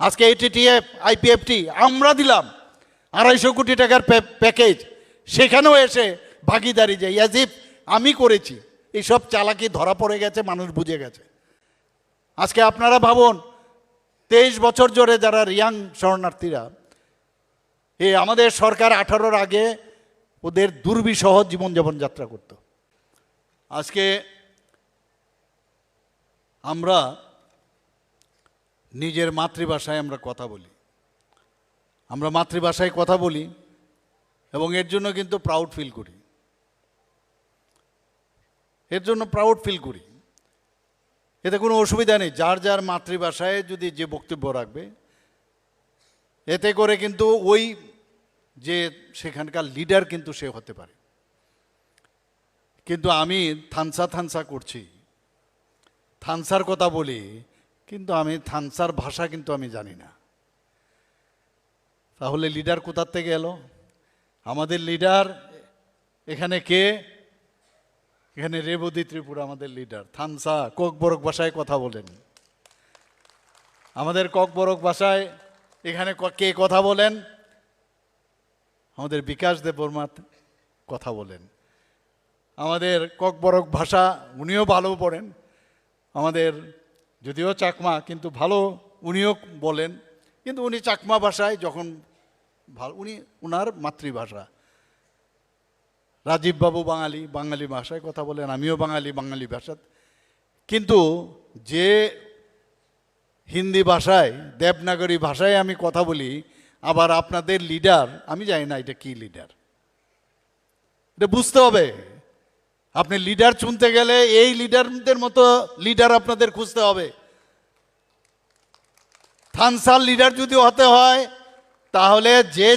আজকে ATTF IPFT আমরা দিলাম 250 কোটি টাকার প্যাকেজ, সেখানেও এসে ভাগিদারি যাই অ্যাজ আমি করেছি। এইসব চালাকি ধরা পড়ে গেছে, মানুষ বুঝে গেছে। আজকে আপনারা ভাবুন 23 বছর ধরে যারা রিয়াং শরণার্থীরা, আমাদের সরকার 18-র আগে ওদের দুর্বিষহ জীবনযাপন যাত্রা করত। আজকে আমরা নিজের মাতৃভাষায় আমরা কথা বলি, আমরা মাতৃভাষায় কথা বলি এবং এর জন্য কিন্তু প্রাউড ফিল করি, এর জন্য প্রাউড ফিল করি। এতে কোনো অসুবিধা নেই, যার যার মাতৃভাষায় যদি যে বক্তব্য রাখবে, এতে করে কিন্তু ওই যে সেখানকার লিডার কিন্তু সে হতে পারে। কিন্তু আমি থানসা করছি, থানসার কথা বলি, কিন্তু আমি থানসার ভাষা কিন্তু আমি জানি না। তাহলে লিডার কোথার থেকে এলো? আমাদের লিডার এখানে কে? এখানে রেবতী ত্রিপুরা আমাদের লিডার। থানসা ককবরক ভাষায় কথা বলেন। আমাদের ককবরক ভাষায় এখানে কে কথা বলেন? আমাদের বিকাশ দেববর্মা কথা বলেন। আমাদের ককবরক ভাষা উনিও ভালো পড়েন, আমাদের যদিও চাকমা কিন্তু ভালো উনিও বলেন, কিন্তু উনি চাকমা ভাষায় যখন উনি ওনার মাতৃভাষা। রাজীব বাবু বাঙালি ভাষায় কথা বলেন, আমিও বাঙালি ভাষা। কিন্তু যে হিন্দি ভাষায় দেবনাগরী ভাষায় আমি কথা বলি, আবার আপনাদের লিডার আমি জানি না এটা কি লিডার। এটা বুঝতে হবে। আপনি লিডার চুনতে গেলে এই লিডারদের মতো লিডার আপনাদের খুঁজতে হবে। থানসার লিডার যদি হতে হয় তাহলে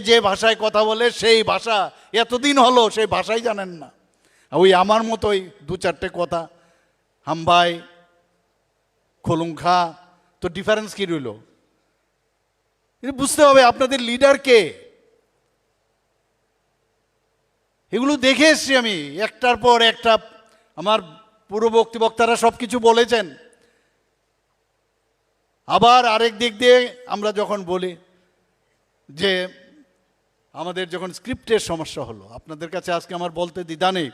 যে ভাষায় কথা বলে সেই ভাষা, এতদিন হলো সেই ভাষাই জানেন না। ওই আমার মতোই 2-4টে কথা হাম্বাই খোলুংখা, তো ডিফারেন্স কি রইল? বুঝতে হবে আপনাদের লিডার কে। এগুলো দেখে এসছি আমি একটার পর একটা। আমার পূর্ববর্তী বক্তারা সব কিছু বলেছেন। আবার আরেক দিক দিয়ে আমরা যখন বলি যে আমাদের যখন স্ক্রিপ্টের সমস্যা হলো, আপনাদের কাছে আজকে আমার বলতে দ্বিধা নেই,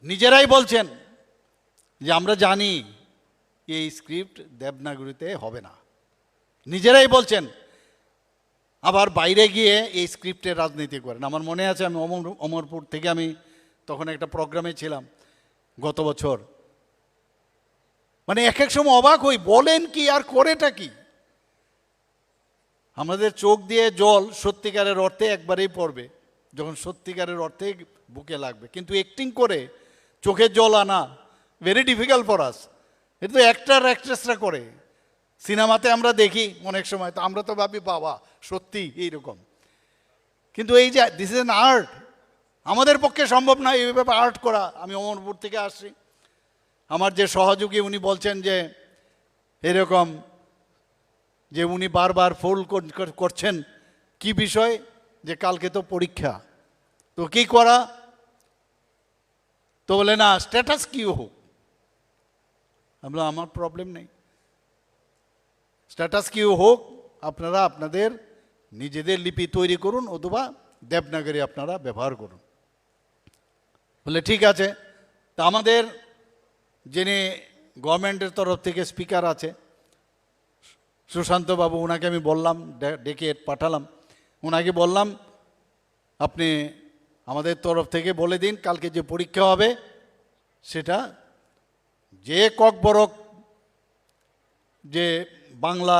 নিজেরাই বলছেন যে আমরা জানি এই স্ক্রিপ্ট দেবনাগরীতে হবে না, নিজেরাই বলছেন। আবার বাইরে গিয়ে এই স্ক্রিপ্টের রাজনীতি করেন। আমার মনে আছে আমি অমরপুর থেকে আমি তখন একটা প্রোগ্রামে ছিলাম গত বছর। মানে এক সময় অবাক হই, বলেন কি আর করেটা কি। আমাদের চোখ দিয়ে জল সত্যিকারের অর্থে একবারেই পড়বে যখন সত্যিকারের অর্থে বুকে লাগবে, কিন্তু অ্যাক্টিং করে চোখের জল আনা ভেরি ডিফিকাল্ট ফর আস। এটা তো অ্যাক্ট্রেসরা করে। সিনেমাতে আমরা দেখি অনেক সময়, তো আমরা তো ভাবি বাবা সত্যি এইরকম। কিন্তু এই যে দিস ইজ অ্যান আর্ট, আমাদের পক্ষে সম্ভব না এইভাবে আর্ট করা। আমি অমরপুর থেকে আসছি, আমার যে সহযোগী উনি বলছেন যে এরকম যে উনি বারবার ফোন করছেন কি বিষয়, যে কালকে তো পরীক্ষা, তো কি করা, তো বলে না স্ট্যাটাস কি হোক। আমরা আমার প্রবলেম নেই, স্ট্যাটাস কিউ হোক, আপনারা আপনাদের নিজেদের লিপি তৈরি করুন অথবা দেবনাগরী আপনারা ব্যবহার করুন। বলে ঠিক আছে। তা আমাদের যিনি গভর্নমেন্টের তরফ থেকে স্পিকার আছে সুশান্ত বাবু, ওনাকে আমি বললাম, ডেকে পাঠালাম, ওনাকে বললাম আপনি আমাদের তরফ থেকে বলে দিন কালকে যে পরীক্ষা হবে সেটা যে ককবরক যে বাংলা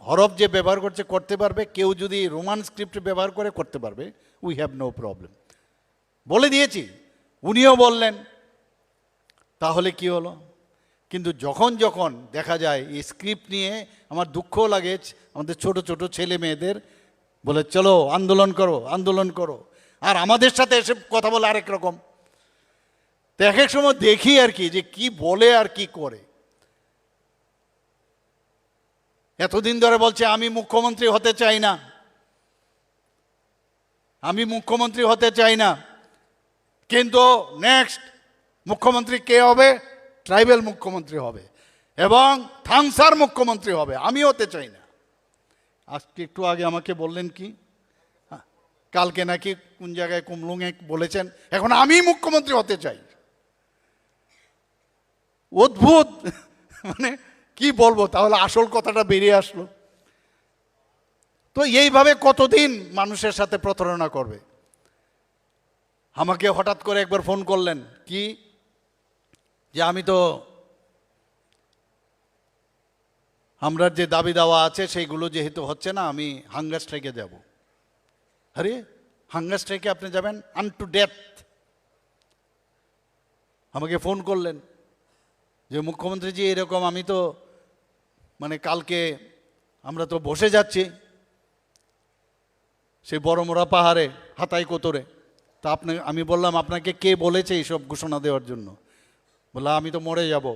হরফ যে ব্যবহার করতে পারবে, কেউ যদি রোমান স্ক্রিপ্ট ব্যবহার করতে পারবে, উই হ্যাভ নো প্রবলেম। বলে দিয়েছি, উনিও বললেন। তাহলে কি হলো? কিন্তু যখন দেখা যায় এই স্ক্রিপ্ট নিয়ে আমার দুঃখ লাগে, আমাদের ছোট ছোট ছেলে মেয়েদের বলে চলো আন্দোলন করো, আর আমাদের সাথে এসে কথা বলে আরেক রকম। তো এক সময় দেখি আর কি যে কি বলে আর কি করে। এতদিন ধরে বলছে আমি মুখ্যমন্ত্রী হতে চাই না, কিন্তু নেক্সট মুখ্যমন্ত্রী কে হবে? ট্রাইবাল মুখ্যমন্ত্রী হবে। এবং থানসার মুখ্যমন্ত্রী হবে, আমি হতে চাই না। আজকে একটু আগে আমাকে বললেন কি কালকে নাকি কোন জায়গায় কুমলুঙে বলেছেন এখন আমি মুখ্যমন্ত্রী হতে চাই। অদ্ভুত, মানে কি বলবো, তাহলে আসল কথাটা বেরিয়ে আসলো। তো এইভাবে কতদিন মানুষের সাথে প্রতারণা করবে? আমাকে হঠাৎ করে একবার ফোন করলেন কি যে আমি তো আমরা যে দাবি দাওয়া আছে সেইগুলো যেহেতু হচ্ছে না আমি হাঙ্গার স্ট্রাইকে যাব। আরে হাঙ্গার স্ট্রাইকে আপনি যাবেন? আনটু ডেথ। আমাকে ফোন করলেন যে মুখ্যমন্ত্রীজি এরকম, আমি তো মানে কালকে আমরা তো বসে যাচ্ছি সেই বড়মোড়া পাহাড়ে হাতাই কোতরে, তা আমি বললাম আপনাকে কে বলেছে এইসব ঘোষণা দেওয়ার জন্য? বললাম আমি তো মরে যাব।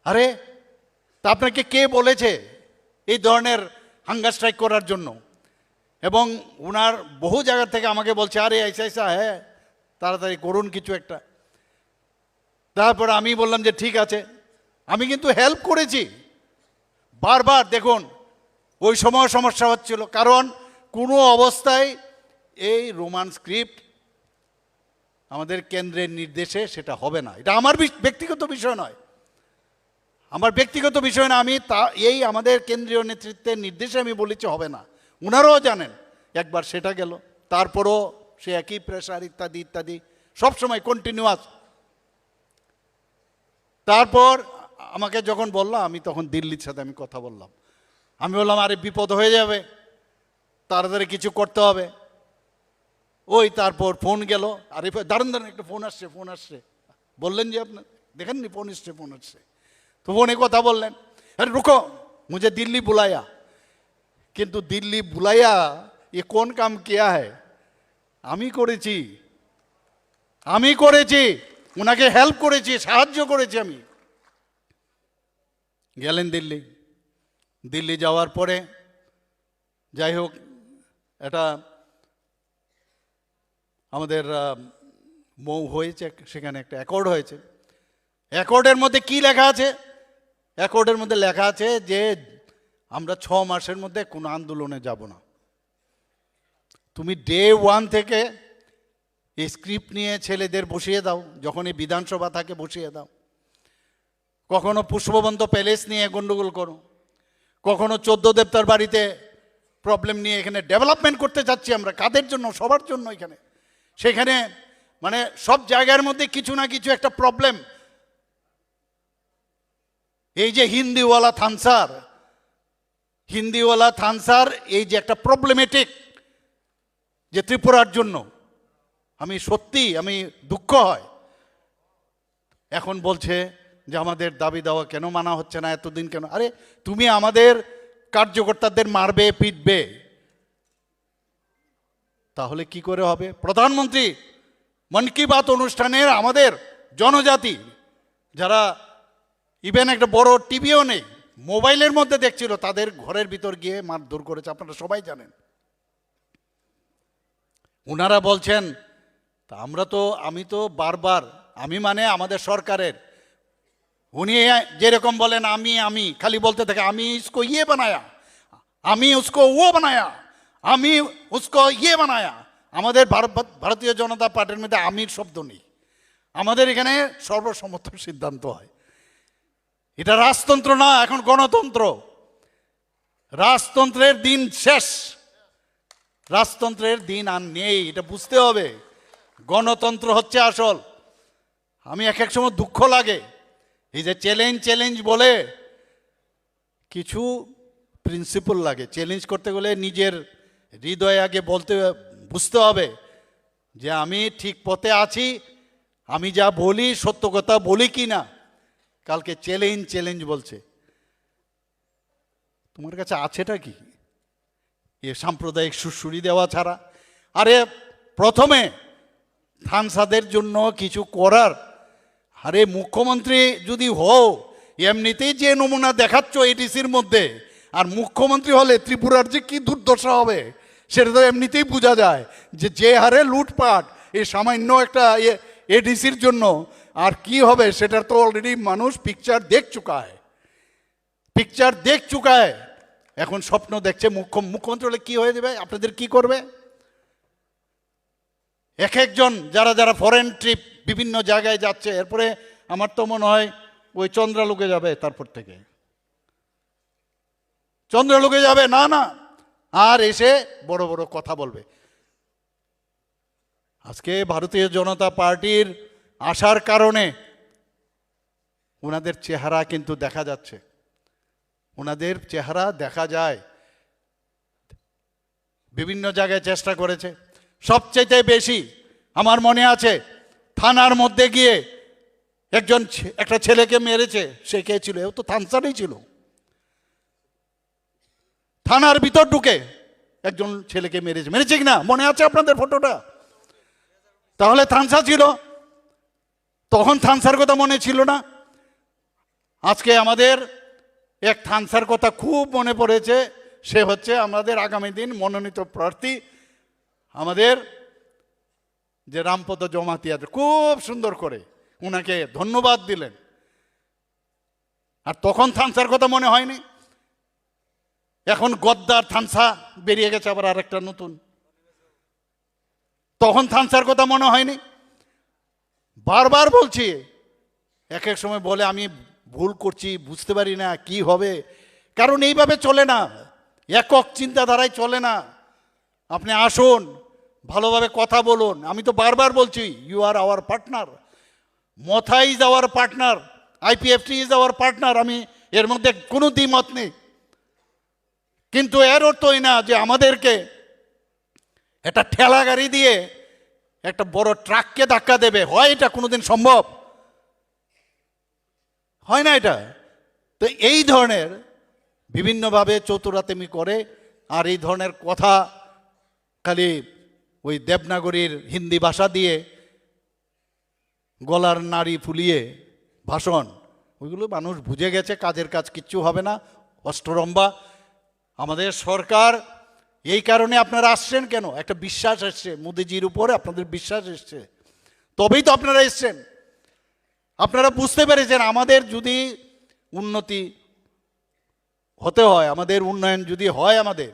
আরে তা আপনাকে কে বলেছে এই ধরনের হাঙ্গার স্ট্রাইক করার জন্য? এবং ওনার বহু জায়গা থেকে আমাকে বলছে আরে ऐसा ऐसा হ্যাঁ তাড়াতাড়ি করুন কিছু একটা। তারপর আমি বললাম যে ঠিক আছে, আমি কিন্তু হেল্প করেছি বারবার। দেখুন ওই সময় সমস্যা হচ্ছিল, কারণ কোনো অবস্থায় এই রোমান স্ক্রিপ্ট আমাদের কেন্দ্রের নির্দেশে সেটা হবে না। এটা আমার ব্যক্তিগত বিষয় নয়, আমার ব্যক্তিগত বিষয় না, আমি এই আমাদের কেন্দ্রীয় নেতৃত্বের নির্দেশে আমি বলেছি হবে না। ওনারাও জানেন। একবার সেটা গেল, তারপরও সে একই প্রেশার ইত্যাদি ইত্যাদি সবসময় কন্টিনিউয়াস। তারপর আমাকে যখন বললাম, আমি তখন দিল্লির সাথে আমি কথা বললাম। আমি বললাম আরে বিপদ হয়ে যাবে, তাড়াতাড়ি কিছু করতে হবে। ওই তারপর ফোন গেল, আরে দাঁড়ান দাঁড়ান একটা ফোন আসছে। বললেন যে আপনার দেখেননি ফোন আসছে। তো ফোনে কথা বললেন, আরে রুকো মুঝে দিল্লি বুলায়া। কিন্তু দিল্লি বুলাইয়া এ কোন কাম কিয়া হ্যায়? আমি করেছি, ওনাকে হেল্প করেছি, সাহায্য করেছি আমি। গেলেন দিল্লি যাওয়ার পরে যাই হোক এটা আমাদের মৌ হয়েছে, সেখানে একটা অ্যাকর্ড হয়েছে। অ্যাকর্ডের মধ্যে কি লেখা আছে? অ্যাকর্ডের মধ্যে লেখা আছে যে আমরা 6 মাসের মধ্যে কোনো আন্দোলনে যাব না। তুমি ডে 1 থেকে এই স্ক্রিপ্ট নিয়ে ছেলেদের বসিয়ে দাও, যখনই বিধানসভা থাকে বসিয়ে দাও। কখনো পুষ্পবন্ত প্যালেস নিয়ে গন্ডগোল করো, কখনো 14 দেবতার বাড়িতে প্রবলেম নিয়ে এখানে ডেভেলপমেন্ট করতে যাচ্ছি আমরা, কাদের জন্য? সবার জন্য। সেখানে মানে সব জায়গার মধ্যে কিছু না কিছু একটা প্রবলেম। এই যে হিন্দিওয়ালা থানসার এই যে একটা প্রবলেমেটিক যে ত্রিপুরার জন্য, আমি দুঃখ হয়। এখন বলছে যে আমাদের দাবি দেওয়া কেন মানা হচ্ছে না, এতদিন কেন? আরে তুমি আমাদের কার্যকর্তাদের মারবে পিটবে, তাহলে কি করে হবে? প্রধানমন্ত্রী মন কি বাত অনুষ্ঠানের আমাদের জনজাতি যারা ইভেন একটা বড় টিভিও নেই, মোবাইলের মধ্যে দেখছিল, তাদের ঘরের ভিতর গিয়ে মারধর করেছে, আপনারা সবাই জানেন। ওনারা বলছেন তা আমি তো বারবার মানে আমাদের সরকারের উনি যেরকম বলেন আমি খালি বলতে থাকে আমি ইসকো ইয়ে বানায়া, আমি উসকো ও বানায়া, আমি উসকো ইয়ে বানায়া। আমাদের ভারতীয় জনতা পার্টির মধ্যে আমির শব্দ নেই, আমাদের এখানে সর্বসম্মত সিদ্ধান্ত হয়। এটা রাজতন্ত্র না, এখন গণতন্ত্র। রাজতন্ত্রের দিন শেষ, রাজতন্ত্রের দিন আর নেই, এটা বুঝতে হবে। গণতন্ত্র হচ্ছে আসল। আমি এক সময় দুঃখ লাগে, এই যে চ্যালেঞ্জ বলে কিছু প্রিন্সিপাল লাগে। চ্যালেঞ্জ করতে গেলে নিজের হৃদয়ে আগে বুঝতে হবে যে আমি ঠিক পথে আছি, আমি যা বলি সত্য কথা বলি কি না। কালকে চ্যালেঞ্জ বলছে, তোমার কাছে আছেটা কি? এ সাম্প্রদায়িক সুরসুরি দেওয়া ছাড়া। আরে প্রথমে থানসাদের জন্য কিছু করার, আরে মুখ্যমন্ত্রী যদি হও, এমনিতেই যে নমুনা দেখাচ্ছ এডিসির মধ্যে, আর মুখ্যমন্ত্রী হলে ত্রিপুরার যে কি দুর্দশা হবে সেটা তো এমনিতেই বোঝা যায়। যে হারে লুটপাট এই সামান্য একটা এডিসির জন্য আর কি হবে সেটা তো অলরেডি মানুষ পিকচার দেখ চুকা है এখন স্বপ্ন দেখছে মুখ্যমন্ত্রী হলে কি হয়ে যাবে, আপনাদের কি করবে। এক একজন যারা ফরেন ট্রিপ বিভিন্ন জায়গায় যাচ্ছে, এরপরে আমার তো মনে হয় ওই চন্দ্রালোকে যাবে, তারপর থেকে চন্দ্রালোকে যাবে না আর এসে বড় বড় কথা বলবে। আজকে ভারতীয় জনতা পার্টির আসার কারণে ওনাদের চেহারা কিন্তু দেখা যাচ্ছে, ওনাদের চেহারা দেখা যায়। বিভিন্ন জায়গায় চেষ্টা করেছে, সবচেয়ে বেশি আমার মনে আছে থানার মধ্যে গিয়ে একটা ছেলেকে মেরেছে। সে কে ছিল? ও তো থানসারই ছিল। থানার ভিতর ঢুকে একজন ছেলেকে মেরেছে কিনা মনে আছে আপনাদের ফটোটা? তাহলে থানসা ছিল, তখন থানসার কথা মনে ছিল না। আজকে আমাদের এক থানসার কথা খুব মনে পড়েছে, সে হচ্ছে আমাদের আগামী দিন মনোনীত প্রার্থী আমাদের যে রামপদ জমাতিয়া, খুব সুন্দর করে ওনাকে ধন্যবাদ দিলেন। আর তখন থানসার কথা মনে হয়নি। এখন গদ্দার থানসা বেরিয়ে গেছে আবার আরেকটা নতুন। তখন থানসার কথা মনে হয়নি। বারবার বলছি, এক এক সময় বলে আমি ভুল করছি, বুঝতে পারি না কি হবে, কারণ এইভাবে চলে না, একক চিন্তাধারায় চলে না। আপনি আসুন, ভালোভাবে কথা বলুন। আমি তো বারবার বলছি you are our partner, Motha is our partner, IPFT is our partner. আমি এর মধ্যে কোনো দ্বিমত নেই, কিন্তু এর অর্থই না যে আমাদেরকে একটা ঠেলা গাড়ি দিয়ে একটা বড় ট্রাককে ধাক্কা দেবে। হয় এটা কোনোদিন সম্ভব হয় না এটা। তো এই ধরনের বিভিন্নভাবে চতুরাতেমি করে, আর এই ধরনের কথা খালি ওই দেবনাগরীর হিন্দি ভাষা দিয়ে গলার নাড়ি ফুলিয়ে ভাষণ, ওইগুলো মানুষ বুঝে গেছে, কাজের কাজ কিচ্ছু হবে না, অষ্টরম্বা। আমাদের সরকার এই কারণে আপনারা আসছেন কেন? একটা বিশ্বাস এসছে মোদিজির উপরে, আপনাদের বিশ্বাস এসছে, তবেই তো আপনারা এসছেন। আপনারা বুঝতে পেরেছেন আমাদের যদি উন্নতি হতে হয়, আমাদের উন্নয়ন যদি হয়, আমাদের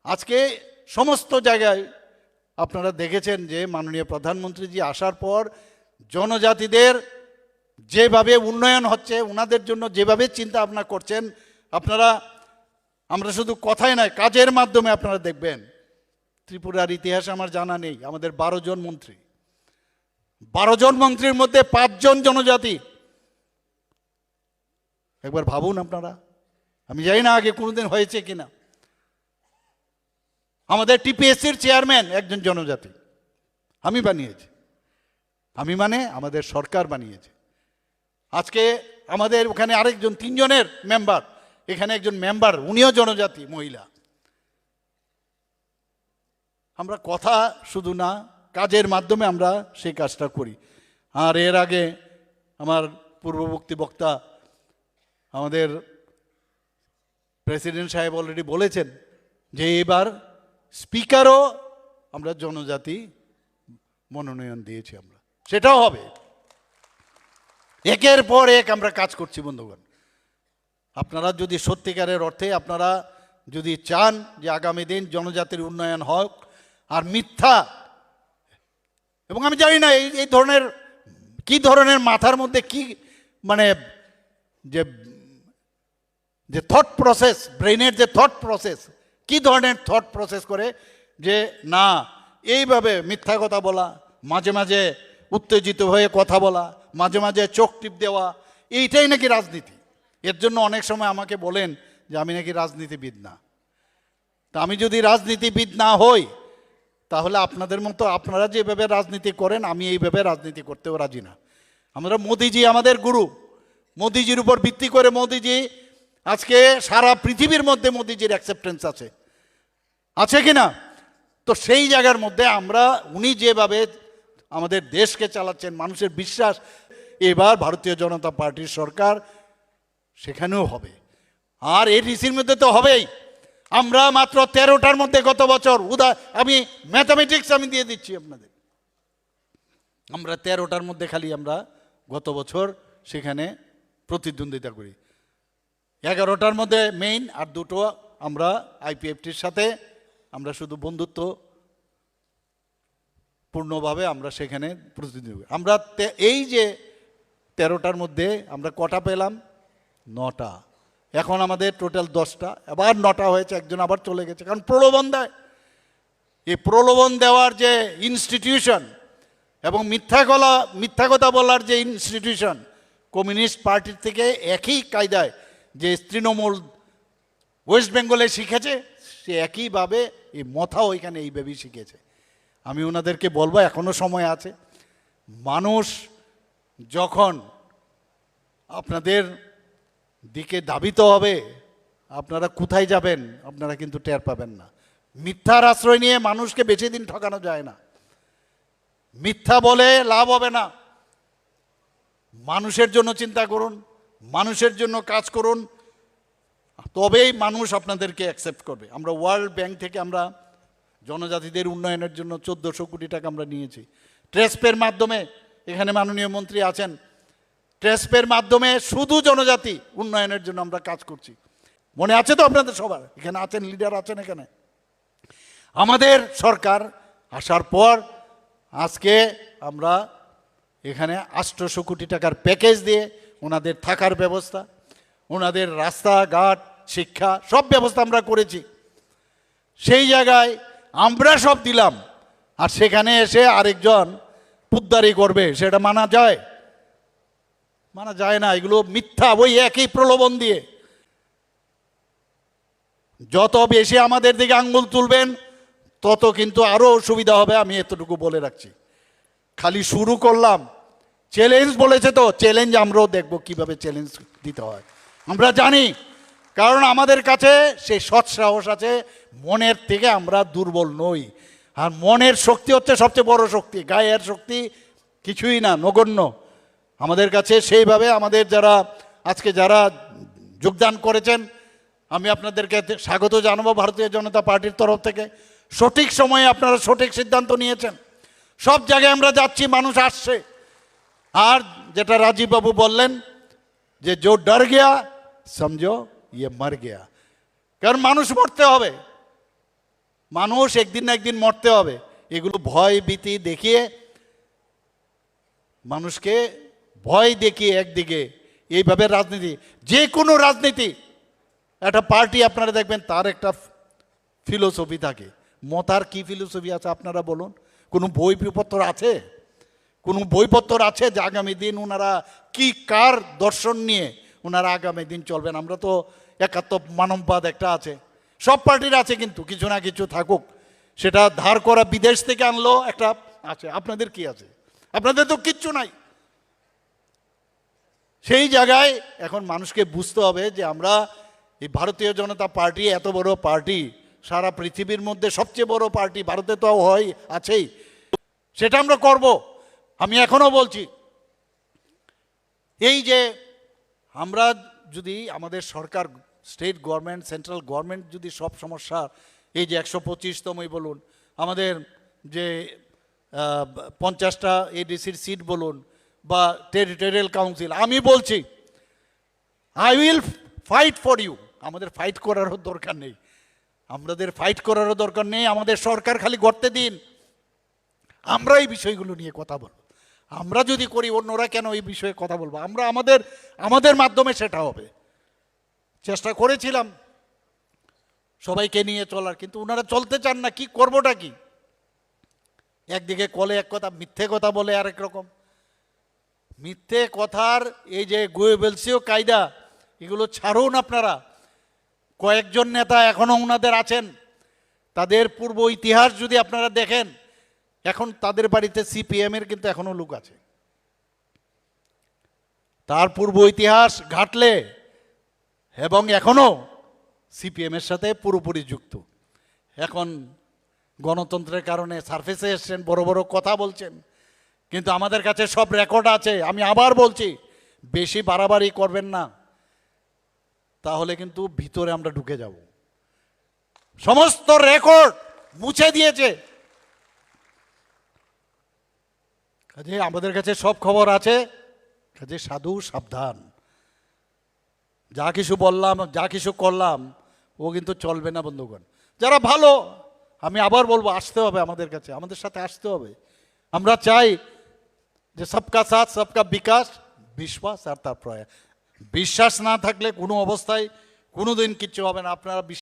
আজকে সমস্ত জায়গায় আপনারা দেখেছেন যে মাননীয় প্রধানমন্ত্রীজি আসার পর জনজাতিদের যেভাবে উন্নয়ন হচ্ছে, ওনাদের জন্য যেভাবে চিন্তা ভাবনা করছেন আপনারা, আমরা শুধু কথাই নয় কাজের মাধ্যমে আপনারা দেখবেন। ত্রিপুরার ইতিহাস আমার জানা নেই, আমাদের 12 জন মন্ত্রী, 12 জন মন্ত্রীর মধ্যে 5 জন জনজাতি। একবার ভাবুন আপনারা, আমি জানি না আগে কোনোদিন হয়েছে কিনা। আমাদের টিপিএসসির চেয়ারম্যান একজন জনজাতি, আমি বানিয়েছি, আমি মানে আমাদের সরকার বানিয়েছে। আজকে আমাদের ওখানে আরেকজন, 3 জনের মেম্বার, এখানে একজন মেম্বার উনিও জনজাতি মহিলা। আমরা কথা শুধু না, কাজের মাধ্যমে আমরা সেই কাজটা করি। আর এর আগে আমার পূর্ববর্তী বক্তা আমাদের প্রেসিডেন্ট সাহেব অলরেডি বলেছেন যে এবার স্পিকারও আমরা জনজাতি মনোনয়ন দিয়েছি, আমরা সেটাও হবে। একের পর এক আমরা কাজ করছি বন্ধুগণ। আপনারা যদি সত্যিকারের অর্থে আপনারা যদি চান যে আগামী দিন জনজাতির উন্নয়ন হোক, আর মিথ্যা, এবং আমি জানি না এই ধরনের কি ধরনের মাথার মধ্যে কি মানে যে থট প্রসেস, ব্রেনের যে থট প্রসেস, কি ধরনের থট প্রসেস করে যে না এইভাবে মিথ্যা কথা বলা, মাঝে মাঝে উত্তেজিত হয়ে কথা বলা, মাঝে মাঝে চোখ টিপ দেওয়া, এইটাই নাকি রাজনীতি। এর জন্য অনেক সময় আমাকে বলেন যে আমি নাকি রাজনীতিবিদ না। তা আমি যদি রাজনীতিবিদ না হই তাহলে আপনাদের মতো আপনারা যেভাবে রাজনীতি করেন আমি এইভাবে রাজনীতি করতেও রাজি না। আমরা মোদিজি আমাদের গুরু, মোদিজির উপর ভিত্তি করে মোদিজি আজকে সারা পৃথিবীর মধ্যে মোদিজির অ্যাকসেপ্টেন্স আছে কি না? তো সেই জায়গার মধ্যে আমরা উনি যেভাবে আমাদের দেশকে চালাচ্ছেন, মানুষের বিশ্বাস এবার ভারতীয় জনতা পার্টির সরকার সেখানেও হবে। আর এই রিসির মধ্যে তো হবেই। আমরা মাত্র 13টার মধ্যে গত বছর আমি ম্যাথামেটিক্স আমি দিয়ে দিচ্ছি আপনাদের, আমরা 13টার মধ্যে খালি আমরা গত বছর সেখানে প্রতিদ্বন্দ্বিতা করি। 11টার মধ্যে মেইন, আর 2টো আমরা আইপিএফটির সাথে আমরা শুধু বন্ধুত্ব পূর্ণভাবে আমরা সেখানে প্রতিদ্বন্দ্বিতা করি। আমরা এই যে 13টার মধ্যে আমরা কটা পেলাম? 9টা। এখন আমাদের টোটাল 10টা, আবার 9টা হয়েছে, একজন আবার চলে গেছে, কারণ প্রলোভন দেয়। এই প্রলোভন দেওয়ার যে ইনস্টিটিউশন এবং মিথ্যা কথা বলার যে ইনস্টিটিউশন, কমিউনিস্ট পার্টির থেকে একই কায়দায় যে তৃণমূল ওয়েস্ট বেঙ্গলে শিখেছে, সে একইভাবে এই মথাও এখানে এইভাবেই শিখেছে। আমি ওনাদেরকে বলবো, এখনো সময় আছে। মানুষ যখন আপনাদের দিকে ধাবিত হবে, আপনারা কোথায় যাবেন আপনারা কিন্তু টের পাবেন না। মিথ্যার আশ্রয় নিয়ে মানুষকে বেশি দিন ঠকানো যায় না। মিথ্যা বলে লাভ হবে না। মানুষের জন্য চিন্তা করুন, মানুষের জন্য কাজ করুন, তবেই মানুষ আপনাদেরকে অ্যাকসেপ্ট করবে। আমরা ওয়ার্ল্ড ব্যাংক থেকে আমরা জনজাতিদের উন্নয়নের জন্য 1400 কোটি টাকা আমরা নিয়েছি। ট্রেসপের মাধ্যমে, এখানে মাননীয় মন্ত্রী আছেন, ট্রেসপের মাধ্যমে শুধু জনজাতি উন্নয়নের জন্য আমরা কাজ করছি। মনে আছে তো আপনাদের সবার? এখানে আছেন, লিডার আছেন এখানে। আমাদের সরকার আসার পর আজকে আমরা এখানে 800 কোটি টাকার প্যাকেজ দিয়ে ওনাদের থাকার ব্যবস্থা, ওনাদের রাস্তাঘাট, শিক্ষা, সব ব্যবস্থা আমরা করেছি। সেই জায়গায় আমরা সব দিলাম, আর সেখানে এসে আরেকজন পুদ্দারি করবে, সেটা মানা যায়? মানা যায় না। এগুলো মিথ্যা, ওই একই প্রলোভন দিয়ে। যত বেশি আমাদের দিকে আঙ্গুল তুলবেন তত কিন্তু আরো অসুবিধা হবে, আমি এতটুকু বলে রাখছি। খালি শুরু করলাম, চ্যালেঞ্জ বলেছে তো, চ্যালেঞ্জ আমরাও দেখব কিভাবে চ্যালেঞ্জ দিতে হয়। আমরা জানি, কারণ আমাদের কাছে সেই সৎ সাহস আছে। মনের থেকে আমরা দুর্বল নই, আর মনের শক্তি হচ্ছে সবচেয়ে বড় শক্তি। গায়ের শক্তি কিছুই না, নগণ্য আমাদের কাছে। সেইভাবে আমাদের যারা আজকে যারা যোগদান করেছেন, আমি আপনাদেরকে স্বাগত জানাবো ভারতীয় জনতা পার্টির তরফ থেকে। সঠিক সময়ে আপনারা সঠিক সিদ্ধান্ত নিয়েছেন। সব জায়গায় আমরা যাচ্ছি, মানুষ আসছে। আর যেটা রাজীব বাবু বললেন যে জো ডর গিয়া সমঝো ইয়ে মর গিয়া, কারণ মানুষ মরতে হবে, মানুষ একদিন না একদিন মরতে হবে। এগুলো ভয় ভীতি দেখিয়ে, মানুষকে ভয় দেখিয়ে একদিকে এইভাবে রাজনীতি, যে কোনো রাজনীতি, একটা পার্টি আপনারা দেখবেন তার একটা ফিলোসফি থাকে। মতার কি ফিলোসফি আছে আপনারা বলুন? কোনো বইপত্র আছে? কোনো বইপত্র আছে যে আগামী দিন ওনারা কি, কার দর্শন নিয়ে ওনারা আগামী দিন চলবেন? আমরা তো একাত্ম মানববাদ একটা আছে, সব পার্টির আছে, কিন্তু কিছু না কিছু থাকুক। সেটা ধার করা বিদেশ থেকে আনলো একটা আছে। আপনাদের কি আছে? আপনাদের তো কিচ্ছু নাই। সেই জায়গায় এখন মানুষকে বুঝতে হবে যে আমরা এই ভারতীয় জনতা পার্টি এত বড় পার্টি, সারা পৃথিবীর মধ্যে সবচেয়ে বড় পার্টি, ভারতে তো হয় আছেই, সেটা আমরা করব। আমি এখনো বলছি, এই যে আমরা যদি আমাদের সরকার, স্টেট গভর্নমেন্ট, সেন্ট্রাল গভর্নমেন্ট যদি সব সমস্যা, এই যে 125তমই বলুন, আমাদের যে 50টা এডিসির সিট বলুন, বা টেরিটোরিয়াল কাউন্সিল, আমি বলছি I will fight for you. আমাদের ফাইট করারও দরকার নেই, আমাদের ফাইট করারও দরকার নেই। আমাদের সরকার খালি করতে দিন, আমরা এই বিষয়গুলো নিয়ে কথা বলবো। আমরা যদি করি, অন্যরা কেন এই বিষয়ে কথা বলবো? আমরা আমাদের মাধ্যমে সেটা হবে। চেষ্টা করেছিলাম সবাইকে নিয়ে চলার, কিন্তু ওনারা চলতে চান না। কি করবোটা কি? একদিকে কলে এক কথা, মিথ্যে কথা বলে আরেক রকম। মিথ্যে কথার এই যে গোয়েবেলসীয় কায়দা, এগুলো ছাড়ুন আপনারা। কয়েকজন নেতা এখনো ওনাদের আছেন, তাদের পূর্ব ইতিহাস যদি আপনারা দেখেন, এখন তাদের বাড়িতে সিপিএম এর কিন্তু এখনো লোক আছে। তার পূর্ব ইতিহাস ঘাটলে এবং এখনো সিপিএম এর সাথে পুরোপুরি যুক্ত। এখন গণতন্ত্রের কারণে সারফেসে এসছেন, বড় বড় কথা বলছেন, কিন্তু আমাদের কাছে সব রেকর্ড আছে। আমি আবার বলছি, বেশি বাড়াবাড়ি করবেন না, তাহলে কিন্তু ভিতরে আমরা ঢুকে যাব। সমস্ত রেকর্ড মুছে দিয়েছে। কাজে আমাদের কাছে সব খবর আছে, কাজে সাধু সাবধান, যা কিছু বললাম যা কিছু করলাম ও কিন্তু চলবে না বন্ধুগণ। যারা ভালো, আমি আবার বলবো আসতে হবে আমাদের কাছে, আমাদের সাথে আসতে হবে। আমরা চাই যে সবকা সাথ সবকা বিকাশ, বিশ্বাস আর তার প্রয়াস। বিশ্বাস না থাকলে কোনো অবস্থায় কোনো দিন কিচ্ছু হবে না। আপনারা